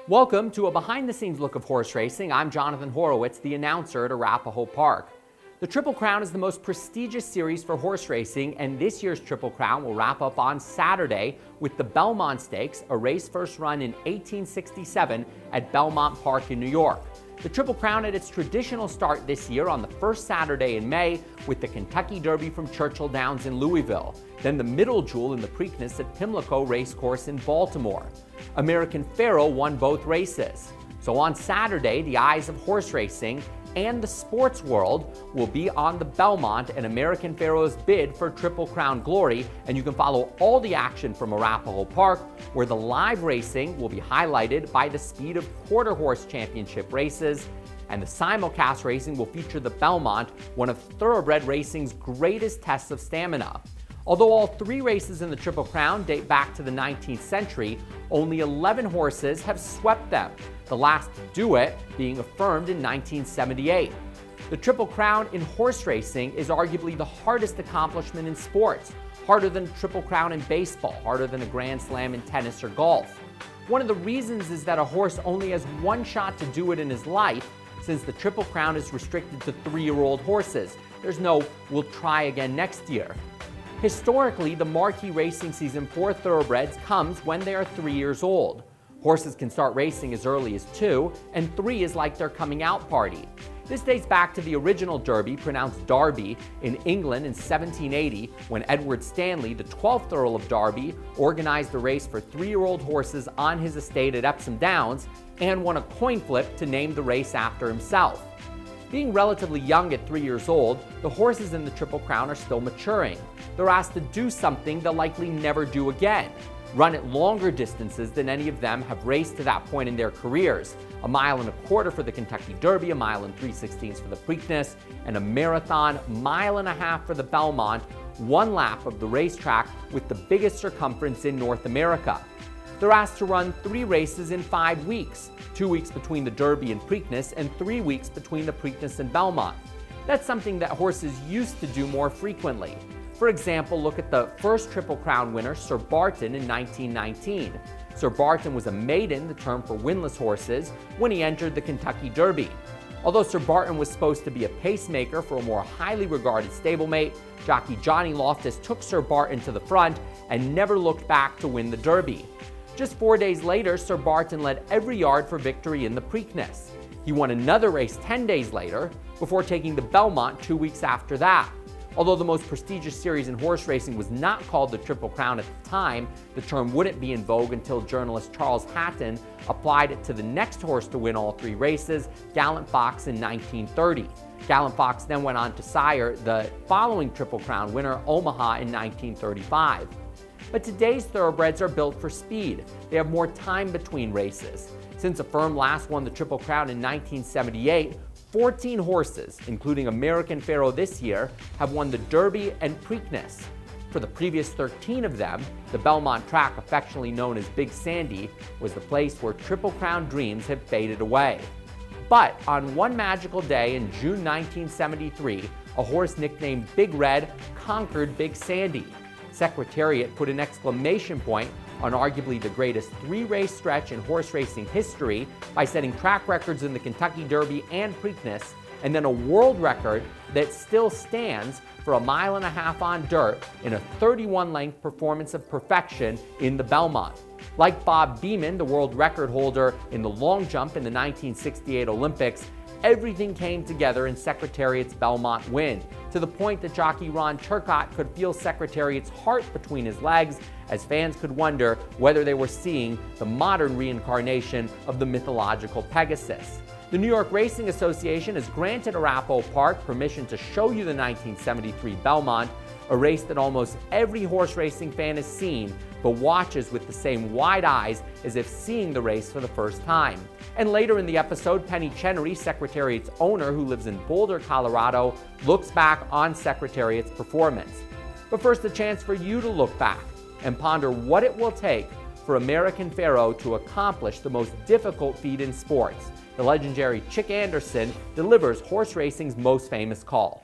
Welcome to a behind-the-scenes look of horse racing. I'm Jonathan Horowitz, the announcer at Arapahoe Park. The Triple Crown is the most prestigious series for horse racing, and this year's Triple Crown will wrap up on Saturday with the Belmont Stakes, a race first run in 1867 at Belmont Park in New York. The Triple Crown had its traditional start this year on the first Saturday in May with the Kentucky Derby from Churchill Downs in Louisville, then the middle jewel in the Preakness at Pimlico Racecourse in Baltimore. American Pharoah won both races. So on Saturday, the eyes of horse racing and the sports world will be on the Belmont and American Pharoah's bid for Triple Crown glory, and you can follow all the action from Arapahoe Park, where the live racing will be highlighted by the Speed of Quarter Horse Championship races, and the simulcast racing will feature the Belmont, one of thoroughbred racing's greatest tests of stamina. Although all three races in the Triple Crown date back to the 19th century, only 11 horses have swept them, the last to do it being affirmed in 1978. The Triple Crown in horse racing is arguably the hardest accomplishment in sports, harder than Triple Crown in baseball, harder than a Grand Slam in tennis or golf. One of the reasons is that a horse only has one shot to do it in his life, since the Triple Crown is restricted to 3-year-old horses. There's no "we'll try again next year." Historically, the marquee racing season for thoroughbreds comes when they are 3 years old. Horses can start racing as early as 2, and 3 is like their coming out party. This dates back to the original Derby, pronounced Derby, in England in 1780, when Edward Stanley, the 12th Earl of Derby, organized a race for 3-year-old horses on his estate at Epsom Downs and won a coin flip to name the race after himself. Being relatively young at 3 years old, the horses in the Triple Crown are still maturing. They're asked to do something they'll likely never do again: run at longer distances than any of them have raced to that point in their careers. 1.25 miles for the Kentucky Derby, 1 3/16 miles for the Preakness, and a marathon 1.5 miles for the Belmont, one lap of the racetrack with the biggest circumference in North America. They're asked to run 3 races in 5 weeks, 2 weeks between the Derby and Preakness, and 3 weeks between the Preakness and Belmont. That's something that horses used to do more frequently. For example, look at the first Triple Crown winner, Sir Barton, in 1919. Sir Barton was a maiden, the term for winless horses, when he entered the Kentucky Derby. Although Sir Barton was supposed to be a pacemaker for a more highly regarded stablemate, jockey Johnny Loftus took Sir Barton to the front and never looked back to win the Derby. Just 4 days later, Sir Barton led every yard for victory in the Preakness. He won another race 10 days later, before taking the Belmont 2 weeks after that. Although the most prestigious series in horse racing was not called the Triple Crown at the time, the term wouldn't be in vogue until journalist Charles Hatton applied it to the next horse to win all 3 races, Gallant Fox, in 1930. Gallant Fox then went on to sire the following Triple Crown winner, Omaha, in 1935. But today's thoroughbreds are built for speed. They have more time between races. Since a firm last won the Triple Crown in 1978, 14 horses, including American Pharoah this year, have won the Derby and Preakness. For the previous 13 of them, the Belmont track, affectionately known as Big Sandy, was the place where Triple Crown dreams have faded away. But on one magical day in June 1973, a horse nicknamed Big Red conquered Big Sandy. Secretariat put an exclamation point on arguably the greatest 3-race stretch in horse racing history by setting track records in the Kentucky Derby and Preakness, and then a world record that still stands for 1.5 miles on dirt in a 31-length performance of perfection in the Belmont. Like Bob Beamon, the world record holder in the long jump in the 1968 Olympics, everything came together in Secretariat's Belmont win, to the point that jockey Ron Turcotte could feel Secretariat's heart between his legs, as fans could wonder whether they were seeing the modern reincarnation of the mythological Pegasus. The New York Racing Association has granted Arapahoe Park permission to show you the 1973 Belmont, a race that almost every horse racing fan has seen, but watches with the same wide eyes as if seeing the race for the first time. And later in the episode, Penny Chenery, Secretariat's owner who lives in Boulder, Colorado, looks back on Secretariat's performance. But first, a chance for you to look back and ponder what it will take for American Pharoah to accomplish the most difficult feat in sports. The legendary Chick Anderson delivers horse racing's most famous call.